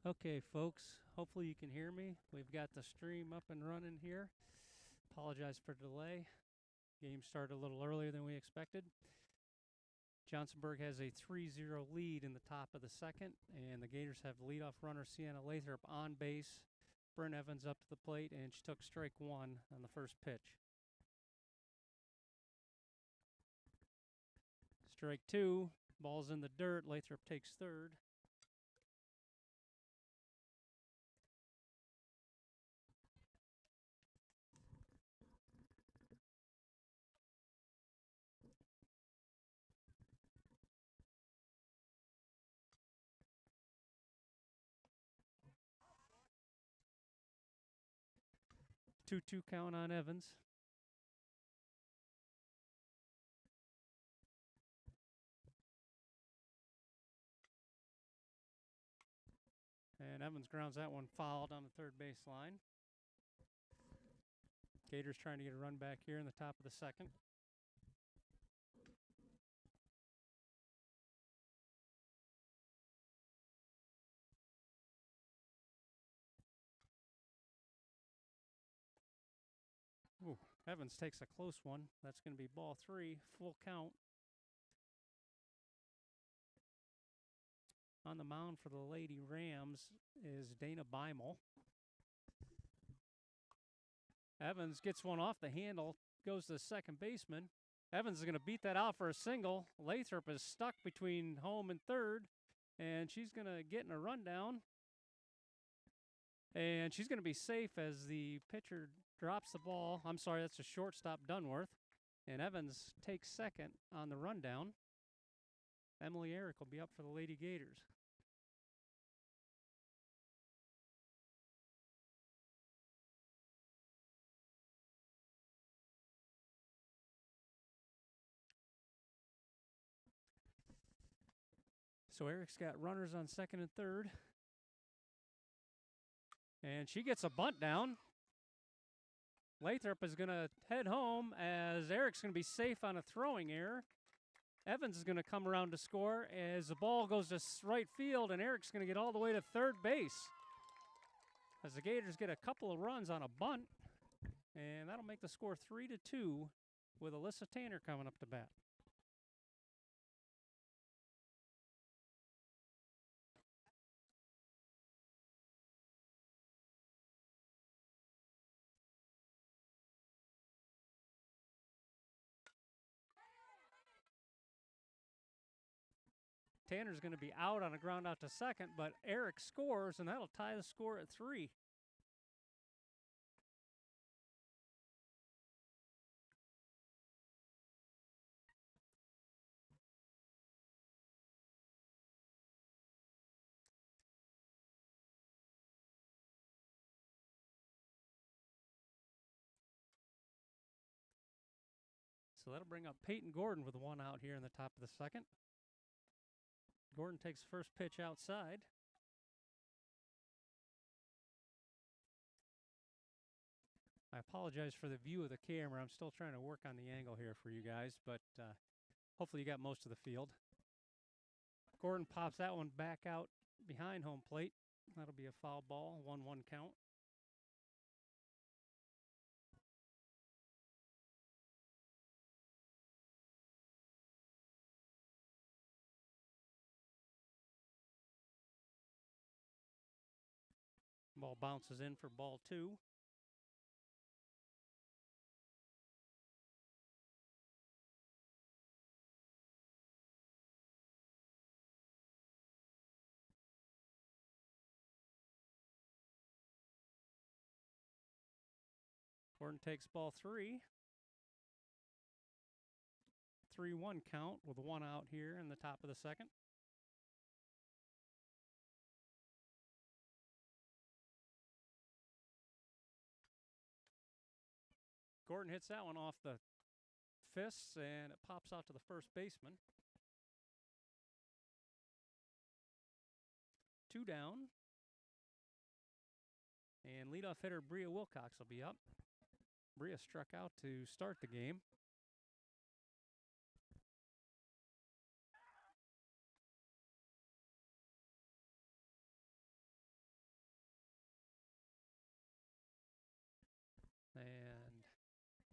Okay, folks, hopefully you can hear me. We've got the stream up and running here. Apologize for the delay. Game started a little earlier than we expected. Johnsonburg has a 3-0 lead in the top of the second, and the Gators have leadoff runner Sienna Lathrop on base. Bryn Evans up to the plate, and she took strike one on the first pitch. Strike two, ball's in the dirt. Lathrop takes third. Two-two count on Evans. And Evans grounds that one foul down the third baseline. Gators trying to get a run back here in the top of the second. Ooh, Evans takes a close one. That's going to be ball three, full count. On the mound for the Lady Rams is Dana Beimel. Evans gets one off the handle, goes to the second baseman. Evans is going to beat that out for a single. Lathrop is stuck between home and third, and she's going to get in a rundown. And she's going to be safe as the pitcher drops the ball. I'm sorry, that's a shortstop, Dunworth. And Evans takes second on the rundown. Emily Eric will be up for the Lady Gators. So Eric's got runners on second and third. And she gets a bunt down. Lathrop is going to head home as Eric's going to be safe on a throwing error. Evans is going to come around to score as the ball goes to right field, and Eric's going to get all the way to third base. As the Gators get a couple of runs on a bunt, and that'll make the score 3-2 with Alyssa Tanner coming up to bat. Tanner's going to be out on a ground out to second, but Eric scores, and that'll tie the score at 3. So that'll bring up Peyton Gordon with one out here in the top of the second. Gordon takes first pitch outside. I apologize for the view of the camera. I'm still trying to work on the angle here for you guys, but hopefully you got most of the field. Gordon pops that one back out behind home plate. That'll be a foul ball, 1-1 count. Ball bounces in for ball 2. Gordon takes ball 3. 3-1 count with one out here in the top of the second. Gordon hits that one off the fists, and it pops out to the first baseman. 2 down. And leadoff hitter Bria Wilcox will be up. Bria struck out to start the game.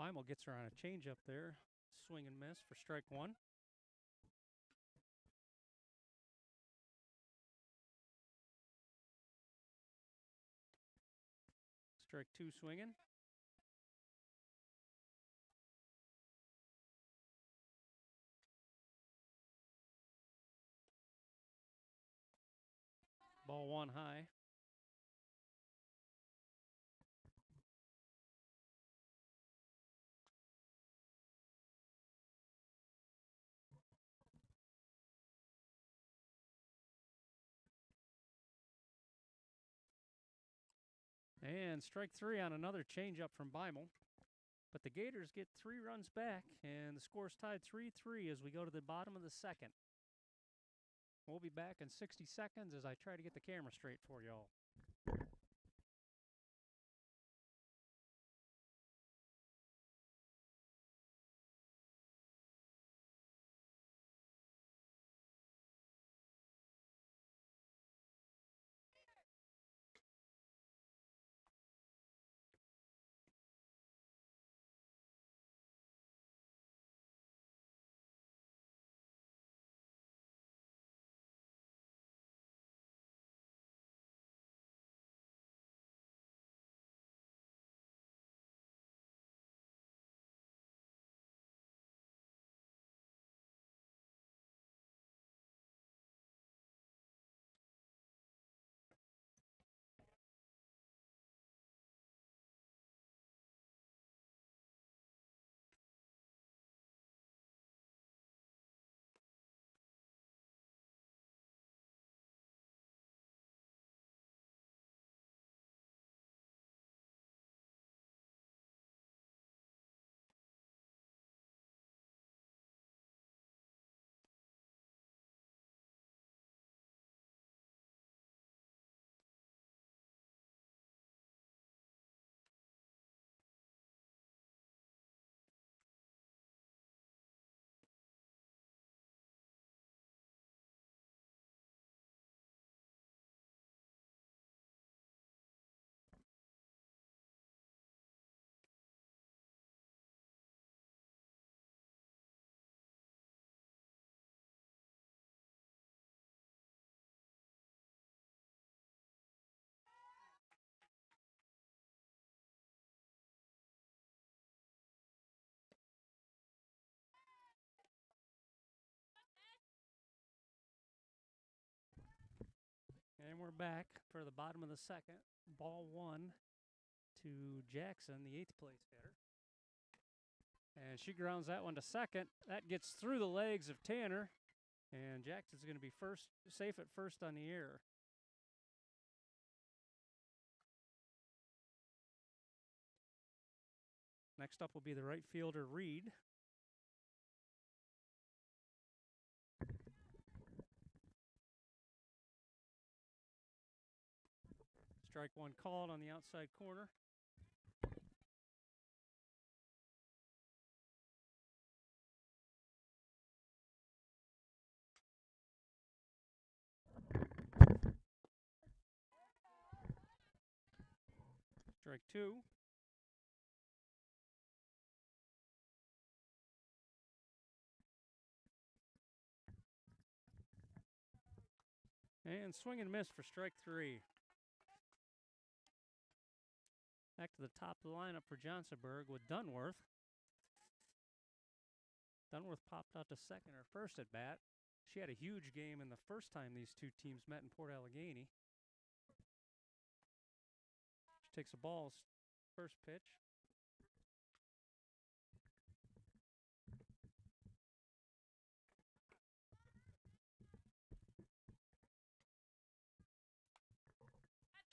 Beimel gets her on a changeup there. Swing and miss for strike one. Strike two swinging. Ball one high. And strike three on another changeup from Beimel. But the Gators get 3 runs back, and the score's tied 3-3 as we go to the bottom of the second. We'll be back in 60 seconds as I try to get the camera straight for y'all. And we're back for the bottom of the second. Ball one to Jackson, the 8th place hitter. And she grounds that one to second. That gets through the legs of Tanner. And Jackson's going to be safe at first on the air. Next up will be the right fielder, Reed. Strike one called on the outside corner. Strike two. And swing and miss for strike three. Back to the top of the lineup for Johnsonburg with Dunworth. Dunworth popped out to second her first at bat. She had a huge game in the first time these two teams met in Port Allegany. She takes the ball's first pitch.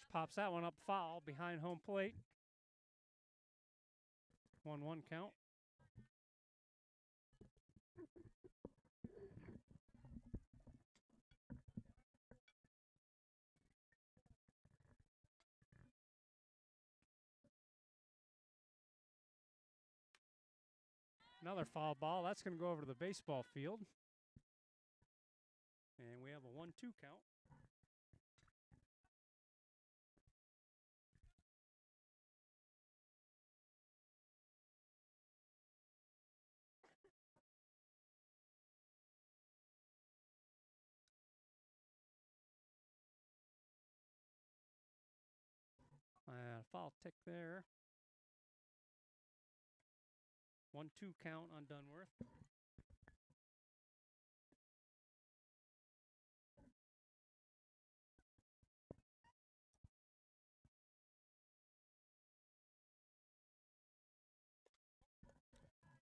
She pops that one up foul behind home plate. 1-1 count. Another foul ball. That's going to go over to the baseball field. And we have a 1-2 count. foul tick there. 1-2 count on Dunworth.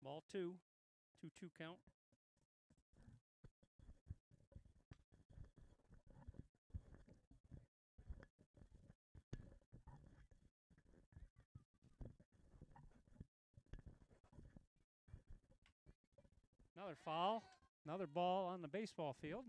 Ball 2, 2-2 count. Another foul, another ball on the baseball field.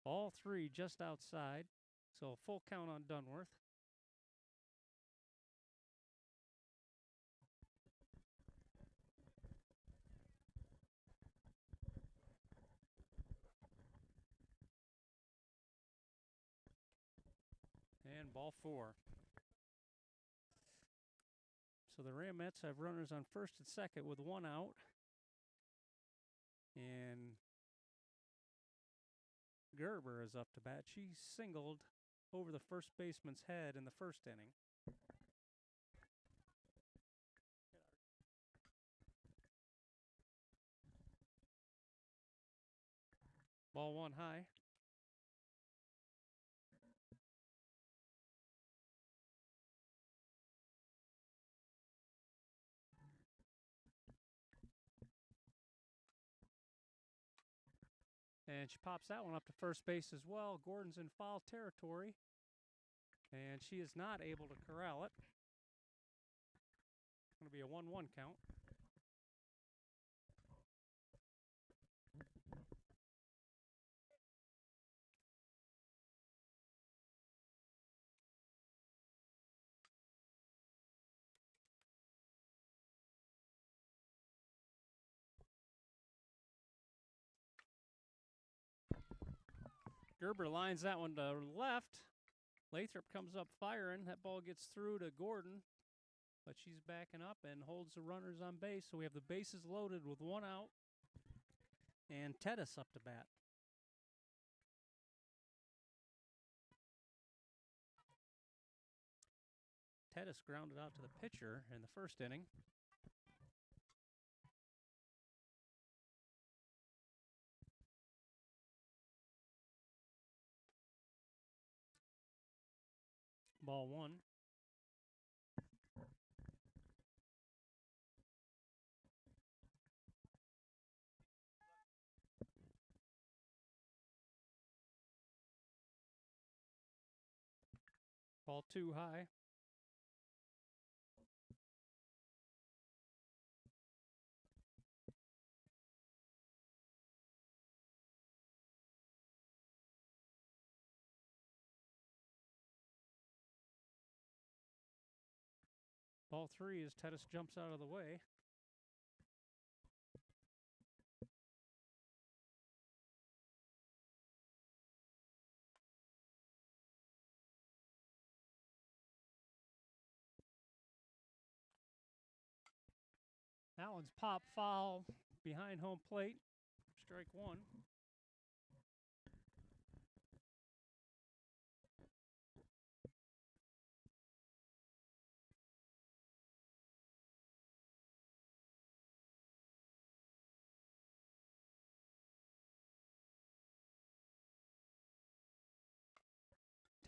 All 3 just outside, so full count on Dunworth. And ball 4. So the Ramettes have runners on first and second with 1 out. And Gerber is up to bat. She singled over the first baseman's head in the first inning. Ball 1 high. And she pops that one up to first base as well. Gordon's in foul territory. And she is not able to corral it. It's going to be a 1-1 count. Gerber lines that one to left. Lathrop comes up firing. That ball gets through to Gordon, but she's backing up and holds the runners on base. So we have the bases loaded with 1 out. And Tedis up to bat. Tedis grounded out to the pitcher in the first inning. Ball 1. Ball 2 high. Ball 3 as Tedis jumps out of the way. That one's pop foul behind home plate. Strike 1.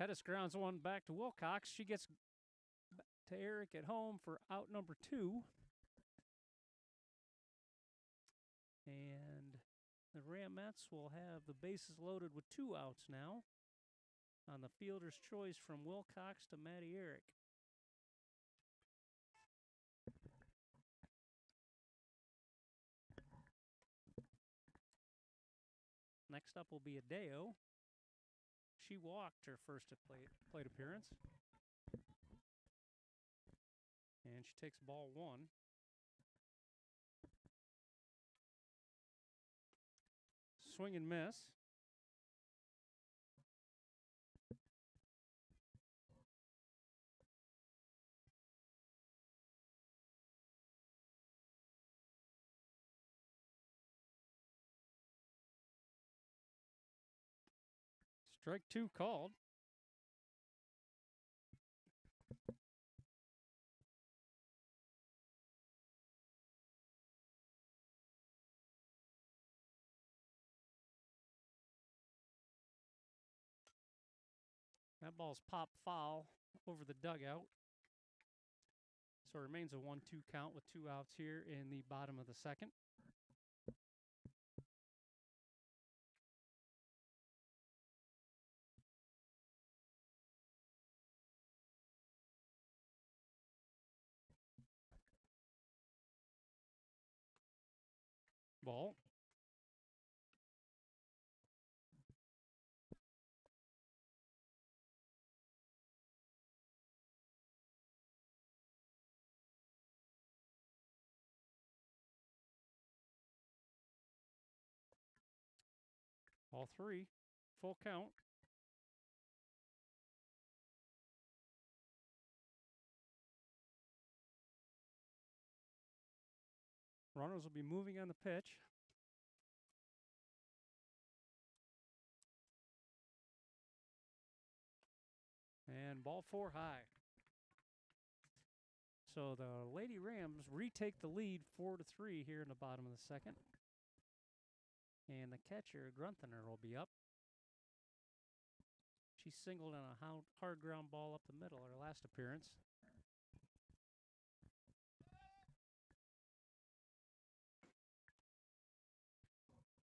Tedis grounds one back to Wilcox. She gets to Eric at home for out number 2. And the Ramettes will have the bases loaded with 2 outs now on the fielder's choice from Wilcox to Maddie Eric. Next up will be Adeo. She walked her first plate appearance. And she takes ball 1. swing and miss. Strike 2 called. That ball's popped foul over the dugout. So it remains a 1-2 count with 2 outs here in the bottom of the second. Ball. All 3. Full count. Runners will be moving on the pitch. And ball 4 high. So the Lady Rams retake the lead 4-3 here in the bottom of the second. And the catcher, Grunther, will be up. She singled on a hard ground ball up the middle her last appearance.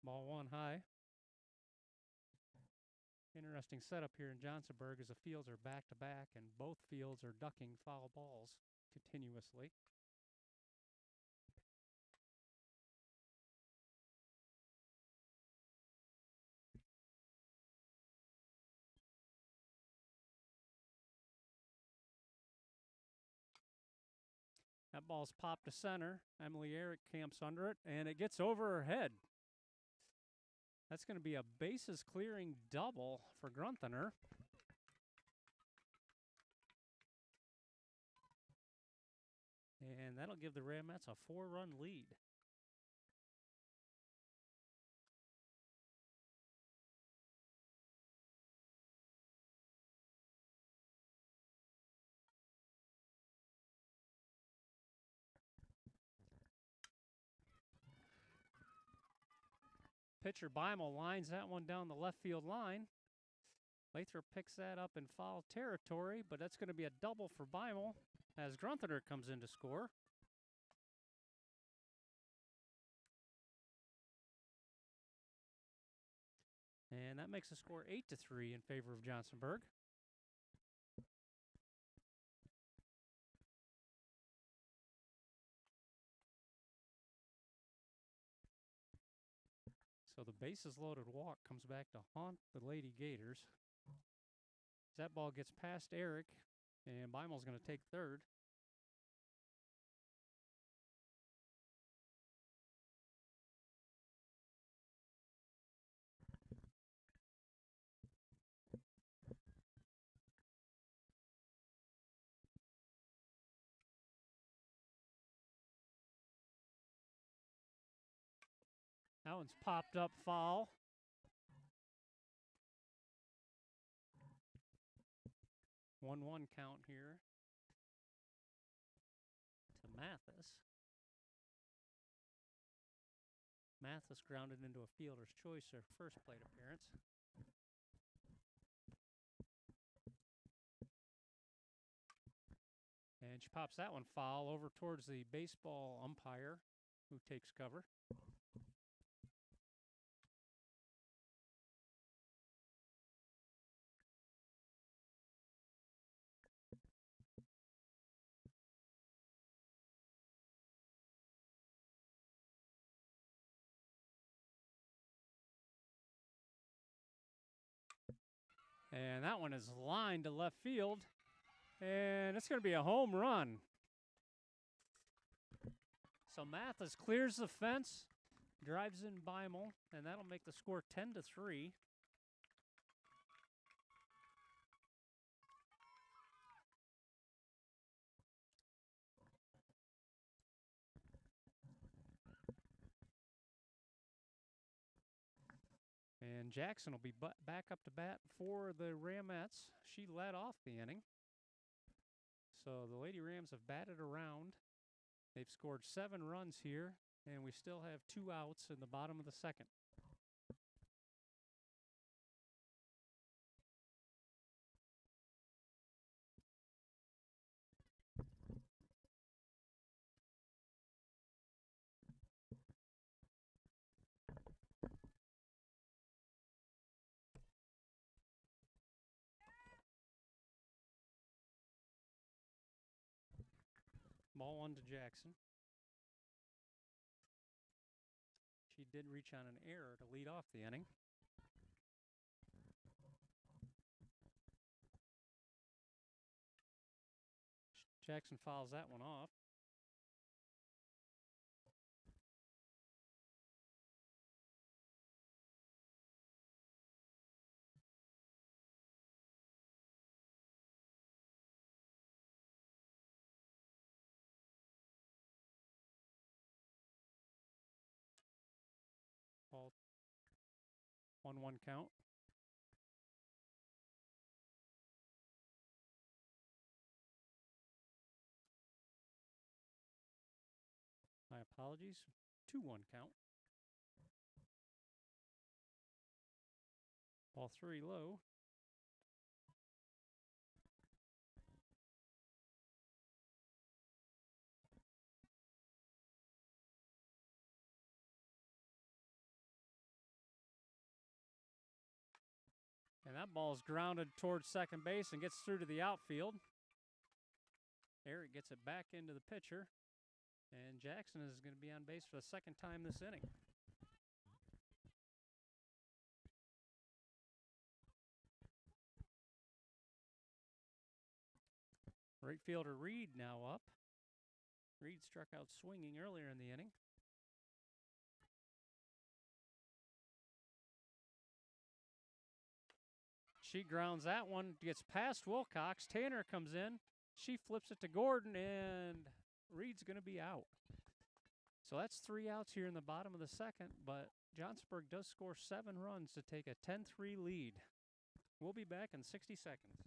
Ball 1 high. Interesting setup here in Johnsonburg as the fields are back-to-back and both fields are ducking foul balls continuously. That ball's popped to center. Emily Eric camps under it, and it gets over her head. That's going to be a bases clearing double for Grunther. And that'll give the Ramettes a 4-run lead. Pitcher Beimel lines that one down the left field line. Lathrop picks that up in foul territory, but that's going to be a double for Beimel as Grunther comes in to score. And that makes the score 8-3 in favor of Johnsonburg. So the bases loaded walk comes back to haunt the Lady Gators. That ball gets past Eric, and Beimel's going to take third. That one's popped up foul. One count here to Mathis. Mathis grounded into a fielder's choice her first plate appearance. And she pops that one foul over towards the baseball umpire who takes cover. And that one is lined to left field. And it's going to be a home run. So Mathis clears the fence drives in Beimel, and that'll make the score 10-3. And Jackson will be back up to bat for the Ramettes. She led off the inning. So the Lady Rams have batted around. They've scored 7 runs here, and we still have 2 outs in the bottom of the second. Ball 1 to Jackson. She did reach on an error to lead off the inning. Jackson fouls that one off. Ball 1-1 count. My apologies. 2-1 count. Ball 3 low. And that ball is grounded towards second base and gets through to the outfield. Eric gets it back into the pitcher. And Jackson is going to be on base for the second time this inning. Right fielder Reed now up. Reed struck out swinging earlier in the inning. She grounds that one, gets past Wilcox. Tanner comes in. She flips it to Gordon, and Reed's going to be out. So that's 3 outs here in the bottom of the second, but Johnsonburg does score 7 runs to take a 10-3 lead. We'll be back in 60 seconds.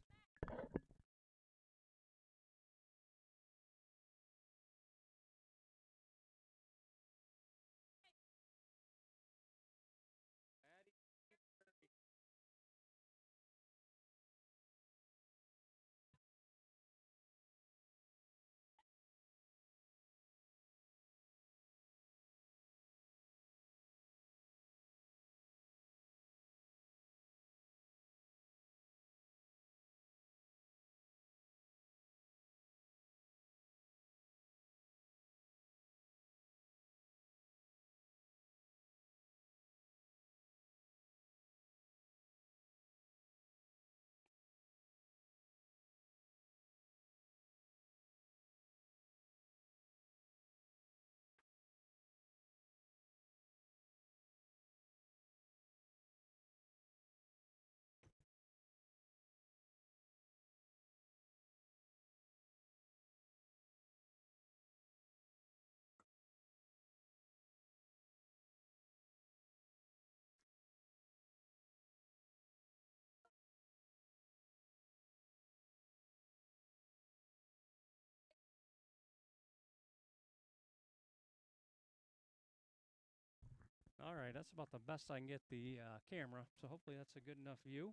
All right, that's about the best I can get the camera, so hopefully that's a good enough view.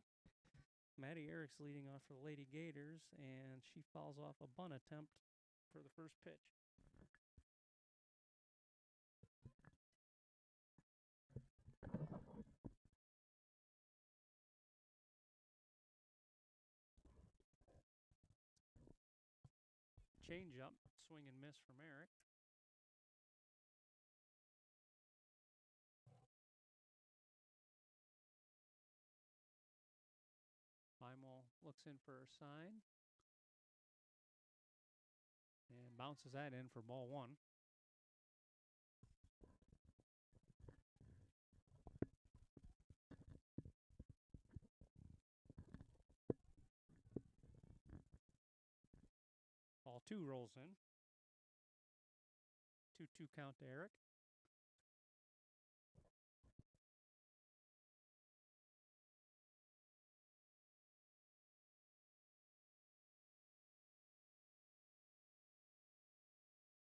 Maddie Eric's leading off for the Lady Gators, and she fouls off a bunt attempt for the first pitch. Change up, swing and miss from Eric. Beimel looks in for a sign and bounces that in for ball 1. 2 rolls in. 2-2 count to Eric.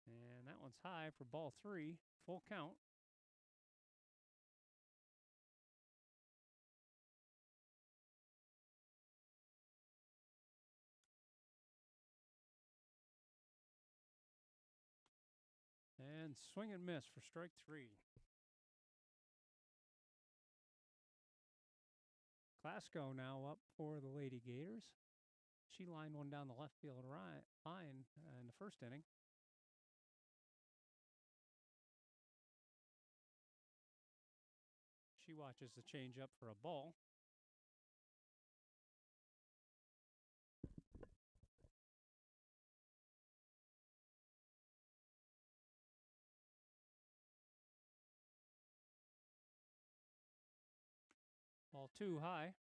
And that one's high for ball 3. Full count. And swing and miss for strike 3. Glasgow now up for the Lady Gators. She lined one down the left field line in the first inning. She watches the changeup for a ball. Ball 2 high.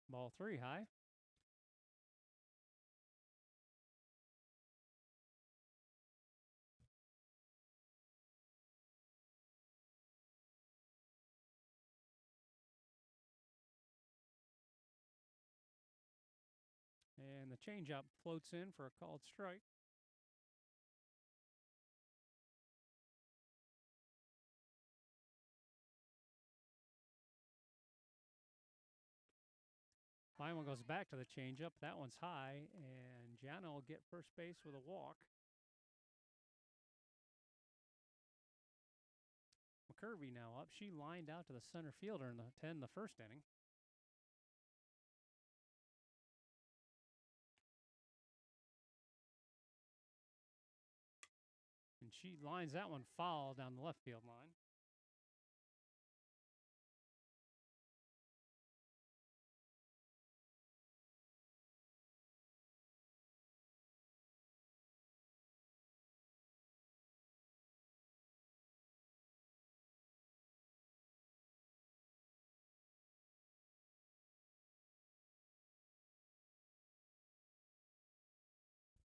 Ball 3 high. And the changeup floats in for a called strike. Line one goes back to the changeup. That one's high, and Gianna will get first base with a walk. McCurvey now up. She lined out to the center fielder in the first inning. And she lines that one foul down the left field line.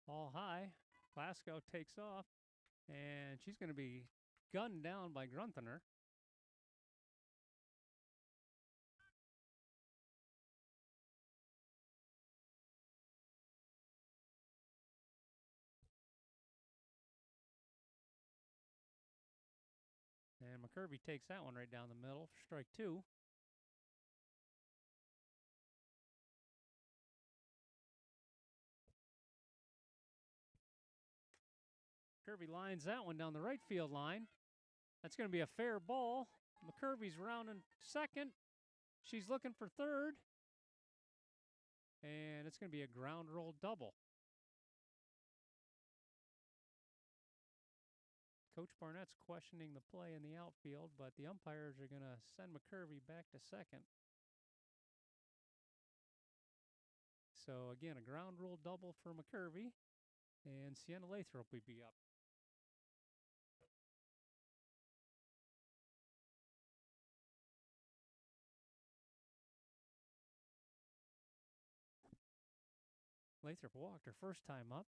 Ball high. Glasgow takes off, and she's going to be gunned down by Grunther. And McCurvey takes that one right down the middle for strike 2. McCurvey lines that one down the right field line. That's going to be a fair ball. McCurvey's rounding second. She's looking for third. And it's going to be a ground roll double. Coach Barnett's questioning the play in the outfield, but the umpires are going to send McCurvey back to second. So, again, a ground rule double for McCurvey, and Sienna Lathrop will be up. Lathrop walked her first time up.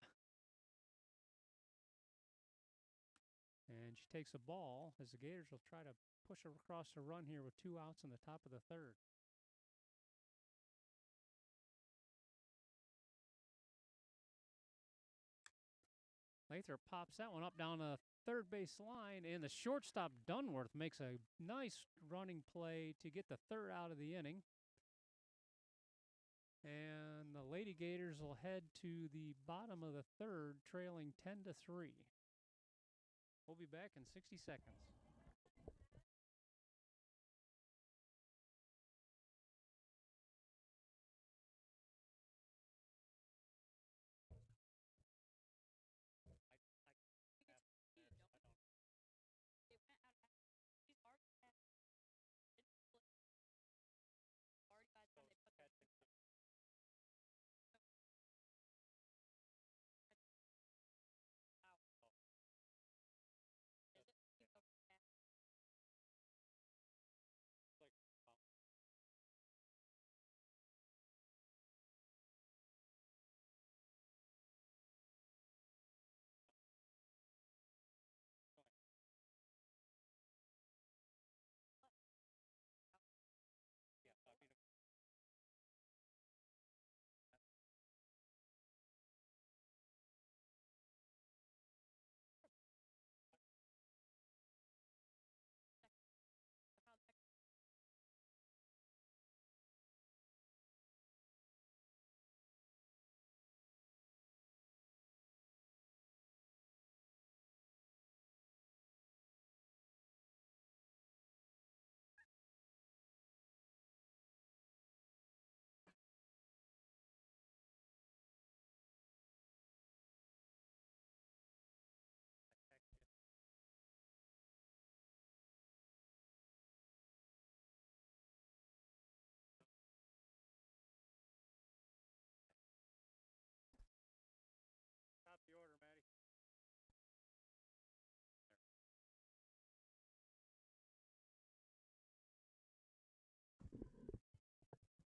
And she takes a ball as the Gators will try to push her across the run here with 2 outs in the top of the third. Lathrop pops that one up down the third base line, and the shortstop Dunworth makes a nice running play to get the third out of the inning. And the Lady Gators will head to the bottom of the third, trailing 10-3. We'll be back in 60 seconds.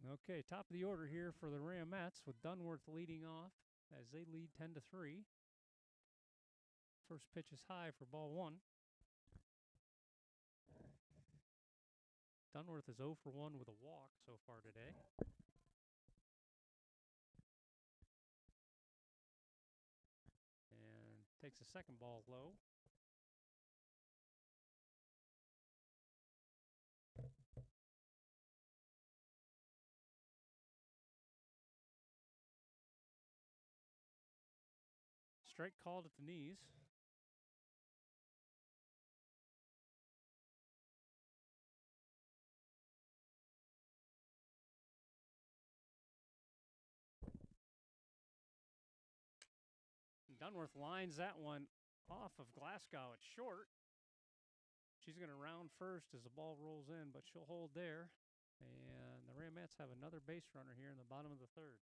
Okay, top of the order here for the Ramettes with Dunworth leading off as they lead 10-3. First pitch is high for ball one. Dunworth is 0 for 1 with a walk so far today. And takes a second ball low. Strike called at the knees. Dunworth lines that one off of Glasgow. It's short. She's going to round first as the ball rolls in, but she'll hold there. And the Ramettes have another base runner here in the bottom of the third.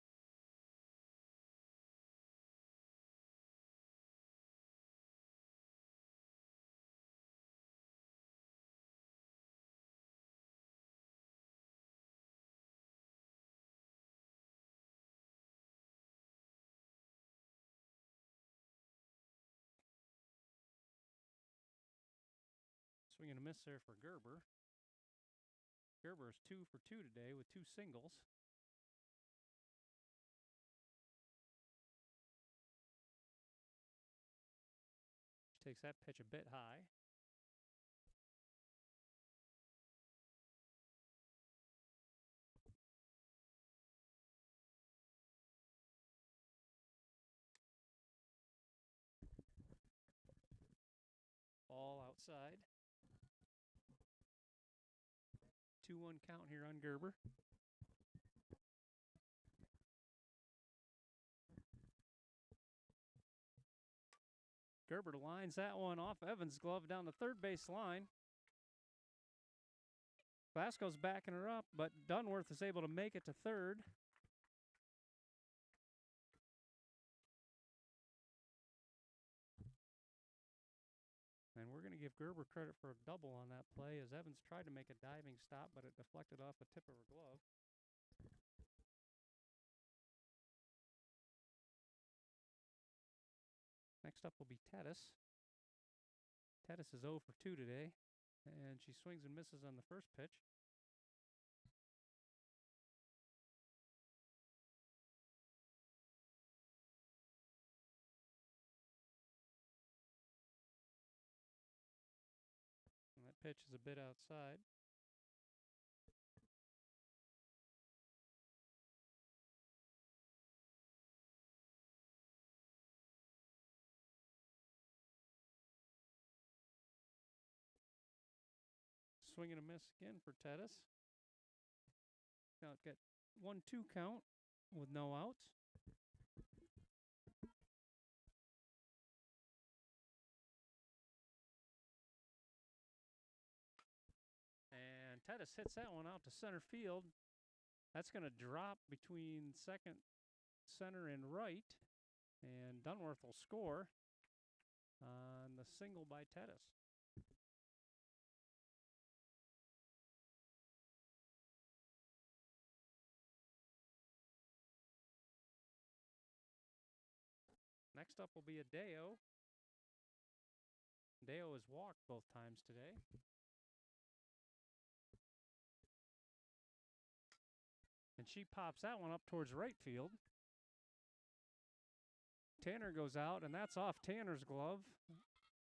Swing and a miss there for Gerber. Gerber is 2 for 2 today with 2 singles. She takes that pitch a bit high. Ball outside. 2-1 count here on Gerber. Gerber lines that one off Evans' glove down the third base line. Glasgow's backing her up, but Dunworth is able to make it to third. And we're going to give Gerber credit for a double on that play as Evans tried to make a diving stop, but it deflected off the tip of her glove. Next up will be Tedis. Tedis is 0 for 2 today, and she swings and misses on the first pitch. And that pitch is a bit outside. Swing and a miss again for Tedis. Now it got 1-2 count with no outs. And Tedis hits that one out to center field. That's going to drop between second, center, and right. And Dunworth will score on the single by Tedis. Next up will be Adeo. Adeo has walked both times today. And she pops that one up towards right field. Tanner goes out, and that's off Tanner's glove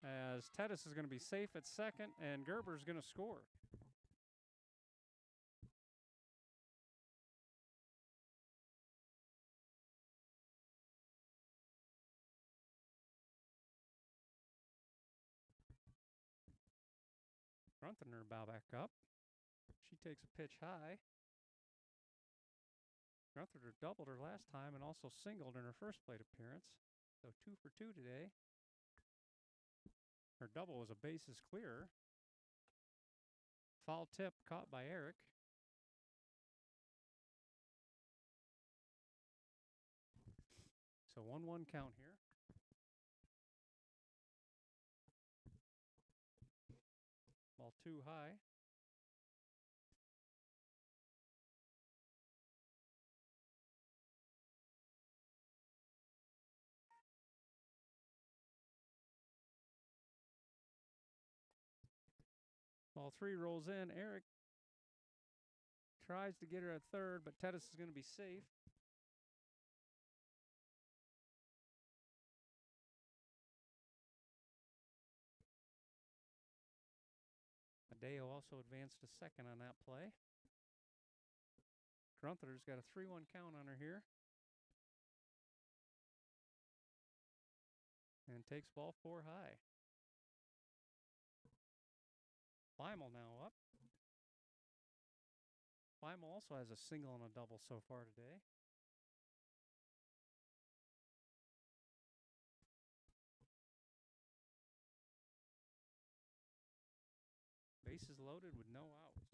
as Tedis is going to be safe at second, and Gerber's going to score. Grunther bow back up. She takes a pitch high. Grunther doubled her last time and also singled in her first plate appearance. So 2 for 2 today. Her double was a bases clearer. Foul tip caught by Eric. So 1-1 count here. Ball 2 high. Ball 3 rolls in. Eric tries to get her at third, but Tedis is going to be safe. Adeo also advanced to second on that play. Grunther's got a 3-1 count on her here. And takes ball 4 high. Weimel now up. Weimel also has a single and a double so far today. Bases loaded with no outs.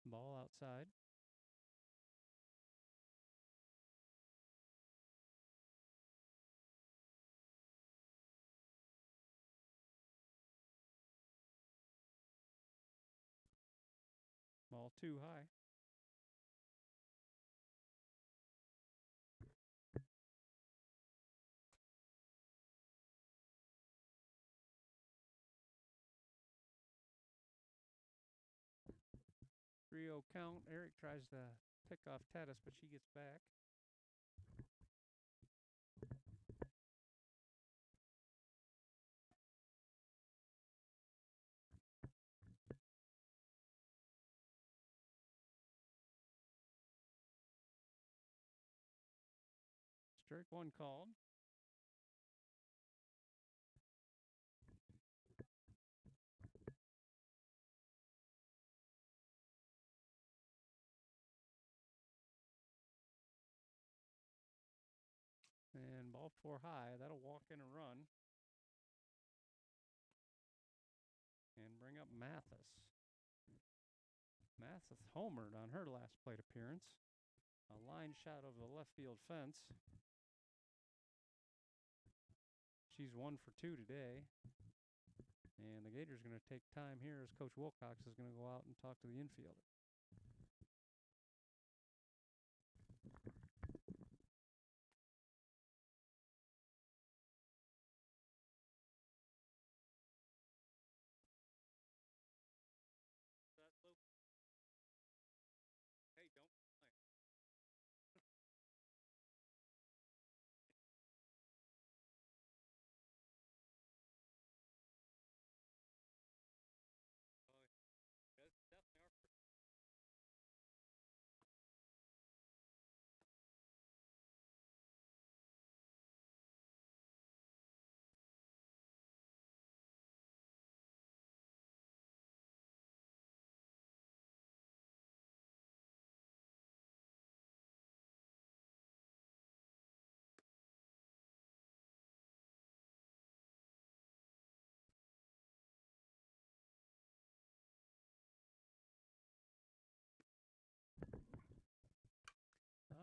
Ball outside. Ball 2 high. Three-0 count. Eric tries to pick off Tedis, but she gets back. Strike 1 called. And ball 4 high. That'll walk in a run. And bring up Mathis. Mathis homered on her last plate appearance. A line shot over the left field fence. She's 1 for 2 today. And the Gators going to take time here as Coach Wilcox is going to go out and talk to the infielder.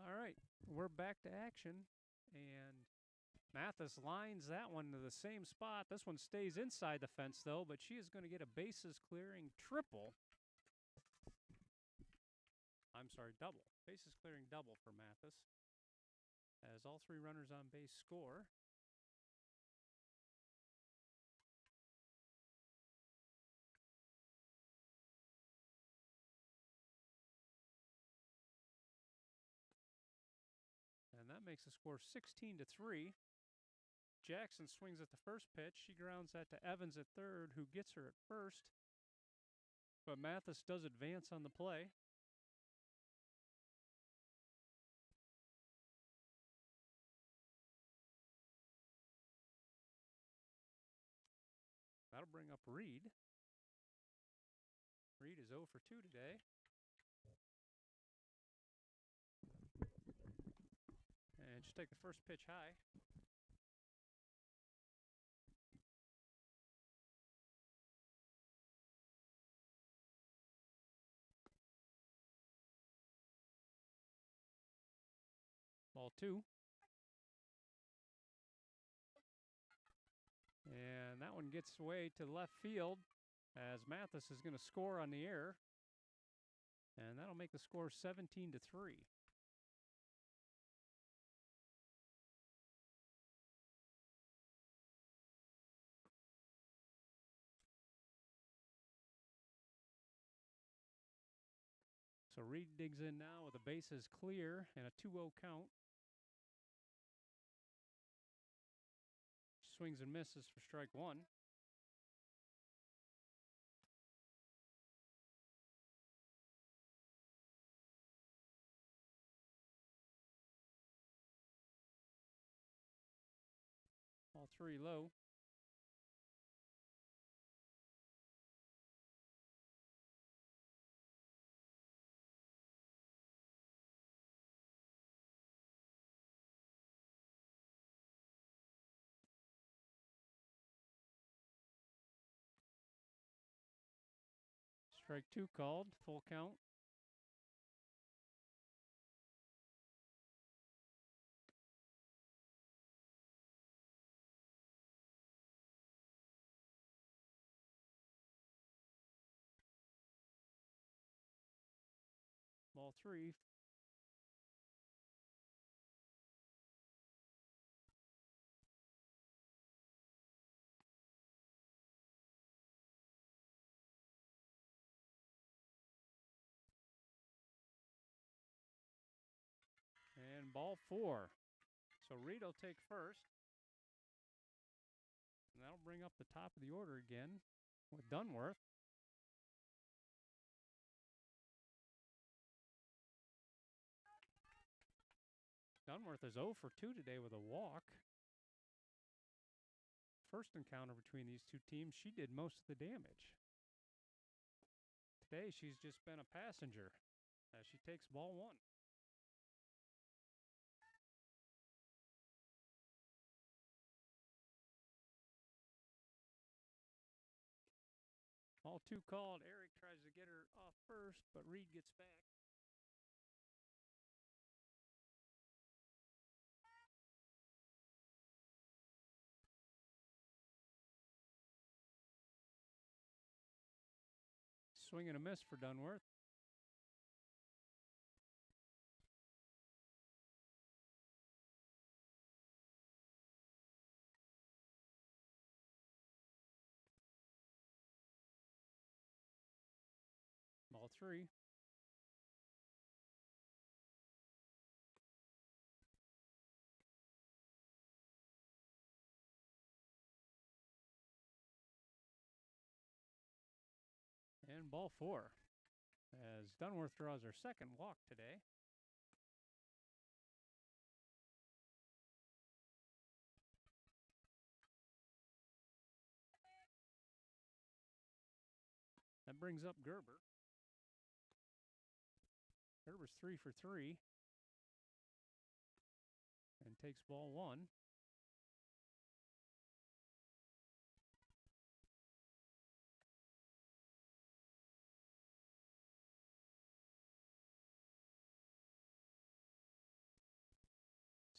All right, we're back to action, and Mathis lines that one to the same spot. This one stays inside the fence, though, but she is going to get a bases-clearing triple. I'm sorry, double. Bases-clearing double for Mathis, as all 3 runners on base score. And that makes the score 16-3. Jackson swings at the first pitch. She grounds that to Evans at third, who gets her at first. But Mathis does advance on the play. That'll bring up Reed. Reed is 0 for 2 today. And just take the first pitch high. Ball 2. And that one gets away to left field as Mathis is going to score on the air. And that'll make the score 17-3. So Reed digs in now with the bases clear and a 2-0 count. Swings and misses for strike one. Ball 3 low. Strike 2 called, full count. Ball 3. And ball 4. So Reed will take first. And that'll bring up the top of the order again with Dunworth. Dunworth is 0 for 2 today with a walk. First encounter between these two teams, she did most of the damage. Today, she's just been a passenger as she takes ball 1. Ball 2 called. Eric tries to get her off first, but Reed gets back. Swing and a miss for Dunworth. Ball 3. And ball 4. As Dunworth draws her second walk today. That brings up Gerber. Gerber's 3 for 3. And takes ball 1.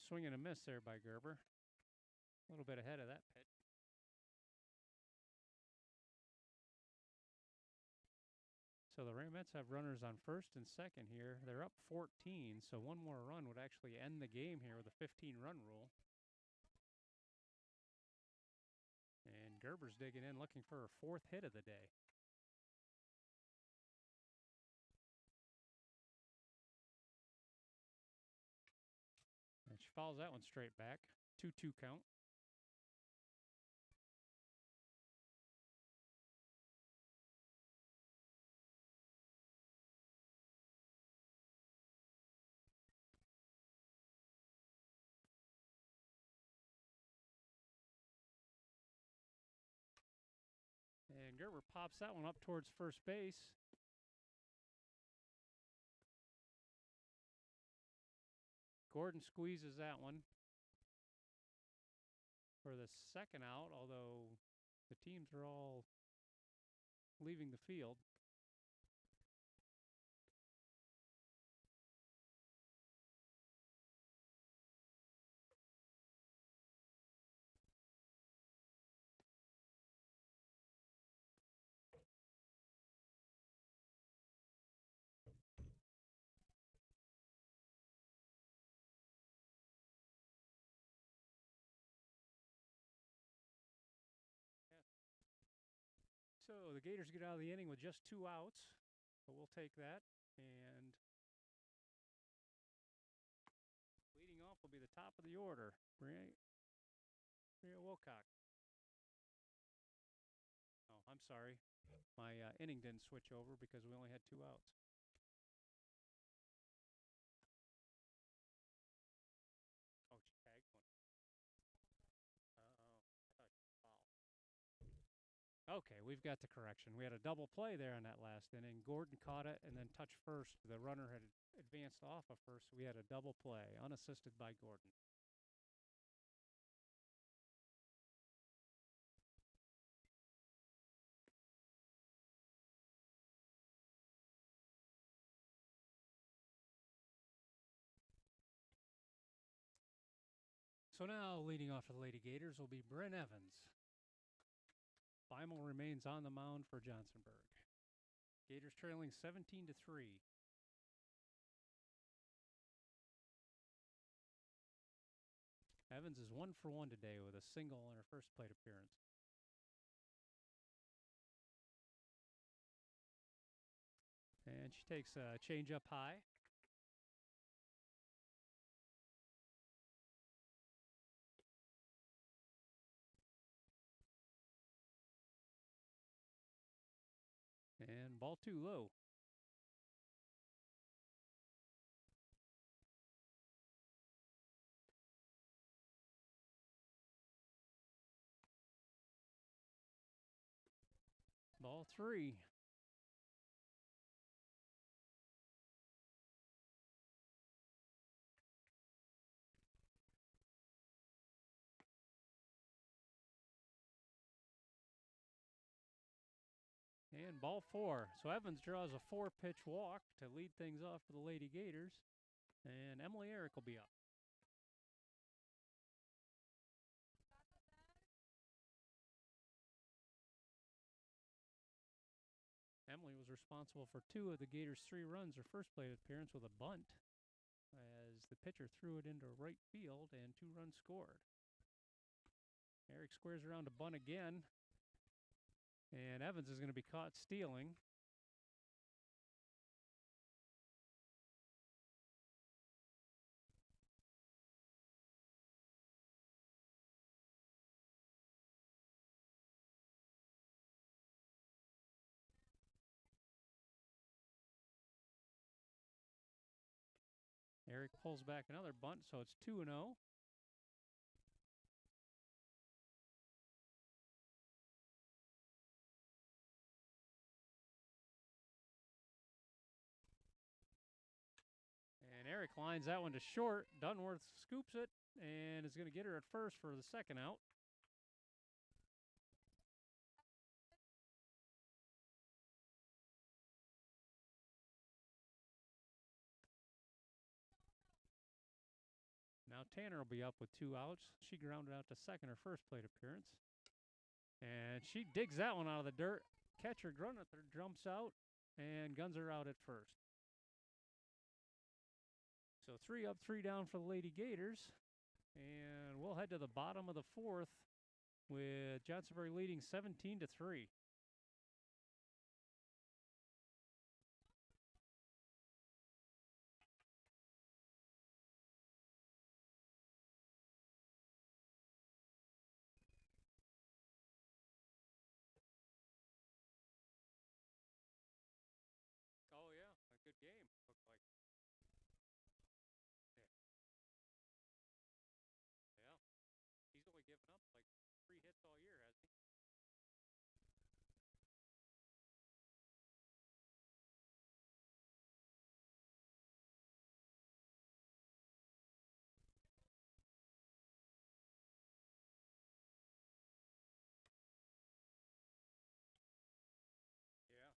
Swing and a miss there by Gerber. A little bit ahead of that pitch. So the Ramettes have runners on first and second here. They're up 14, so one more run would actually end the game here with a 15-run rule. And Gerber's digging in, looking for her 4th hit of the day. And she fouls that one straight back. 2-2 count. And Gerber pops that one up towards first base. Gordon squeezes that one for the second out, although the teams are all leaving the field. So the Gators get out of the inning with just 2 outs, but we'll take that. And leading off will be the top of the order, Bria Wilcox. Oh, I'm sorry. My inning didn't switch over because we only had 2 outs. Oh, she tagged one. Foul. Okay, we've got the correction. We had a double play there on that last inning. Gordon caught it and then touched first. The runner had advanced off of first, so we had a double play, unassisted by Gordon. So now, leading off for the Lady Gators will be Bryn Evans. Beimel remains on the mound for Johnsonburg. Gators trailing 17-3. Evans is 1 for 1 today with a single in her first plate appearance. And she takes a change up high. And ball 2 low. Ball 3. And ball 4. So Evans draws a 4-pitch walk to lead things off for the Lady Gators. And Emily Eric will be up. Emily was responsible for 2 of the Gators' 3 runs her first plate appearance with a bunt, as the pitcher threw it into right field and 2 runs scored. Eric squares around to bunt again, and Evans is going to be caught stealing. Eric pulls back another bunt, so it's 2-0. And Eric lines that one to short. Dunworth scoops it and is going to get her at first for the second out. Now Tanner will be up with 2 outs. She grounded out to second her first plate appearance. And she digs that one out of the dirt. Catcher Grunether jumps out and guns her out at first. So 3 up, 3 down for the Lady Gators. And we'll head to the bottom of the 4th with Johnsonburg leading 17-3. Oh, yeah, a good game, looked like. Yeah. He's only given up like 3 hits all year, hasn't he? Yeah.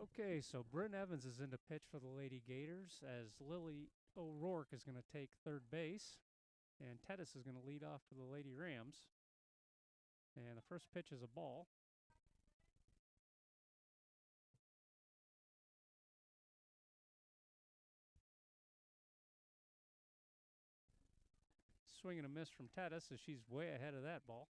Okay, so Bryn Evans is in to pitch for the Lady Gators as Lily O'Rourke is going to take third base, and Tedis is going to lead off for the Lady Rams. And the first pitch is a ball. Swing and a miss from Tedis as she's way ahead of that ball.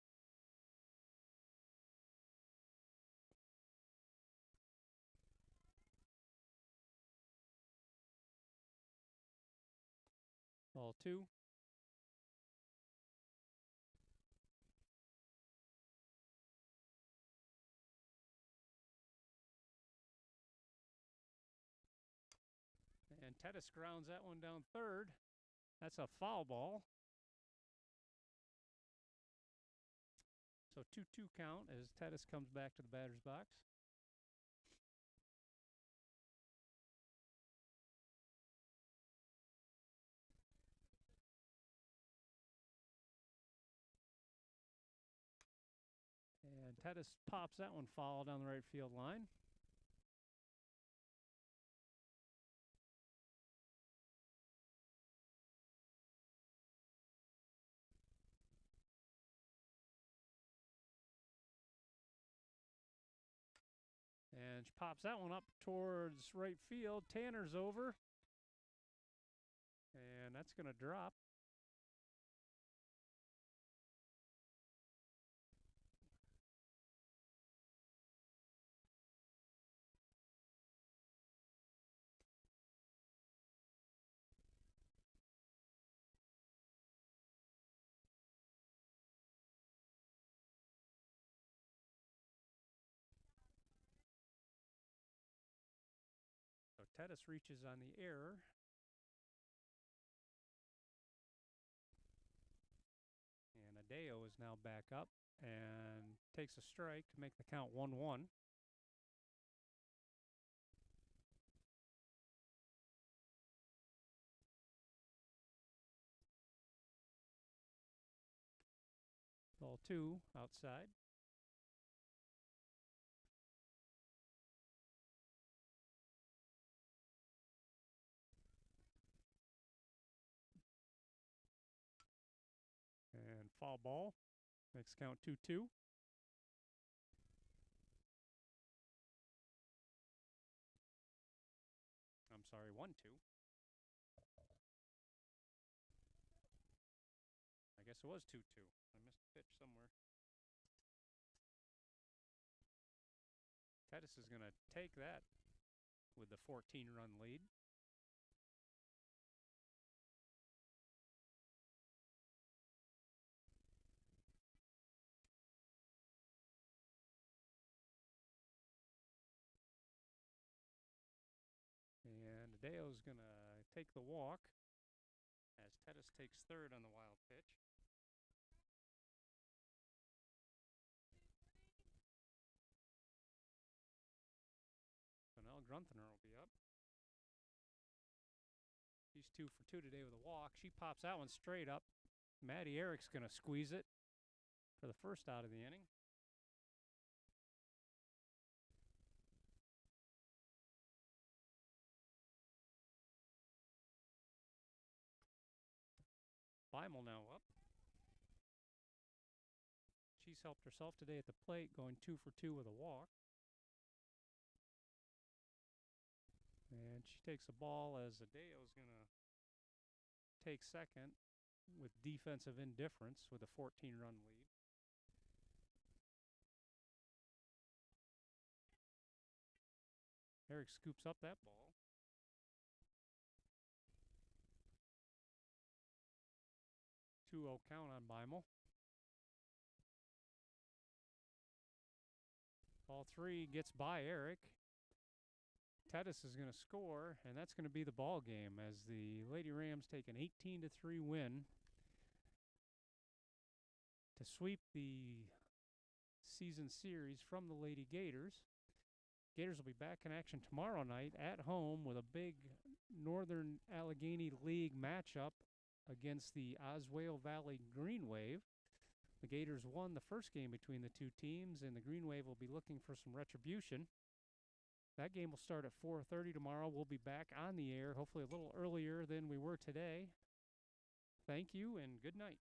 Ball 2. And Tedis grounds that one down third. That's a foul ball. So 2-2 count as Tedis comes back to the batter's box. And Tedis pops that one foul down the right field line. And she pops that one up towards right field. Tanner's over. And that's going to drop. So Tedis reaches on the error. And Adeo is now back up and takes a strike to make the count 1-1. Ball 2 outside. And foul ball. Makes count 2-2. I'm sorry, 1-2. I guess it was 2-2. I missed a pitch somewhere. Tedis is going to take that with the 14-run lead. And Adeo's going to take the walk as Tedis takes third on the wild pitch. So now Grunther will be up. She's 2 for 2 today with a walk. She pops that one straight up. Maddie Eric's going to squeeze it for the first out of the inning. Beimel now up. She's helped herself today at the plate, going 2 for 2 with a walk. And she takes a ball as Adeo's going to take second with defensive indifference with a 14-run lead. Eric scoops up that ball. 2-0 count on Beimel. Ball 3 gets by Eric. Tedis is going to score, and that's going to be the ball game as the Lady Rams take an 18-3 win to sweep the season series from the Lady Gators. Gators will be back in action tomorrow night at home with a big Northern Allegany League matchup against the Oswego Valley Green Wave. The Gators won the first game between the two teams, and the Green Wave will be looking for some retribution. That game will start at 4:30 tomorrow. We'll be back on the air, hopefully a little earlier than we were today. Thank you and good night.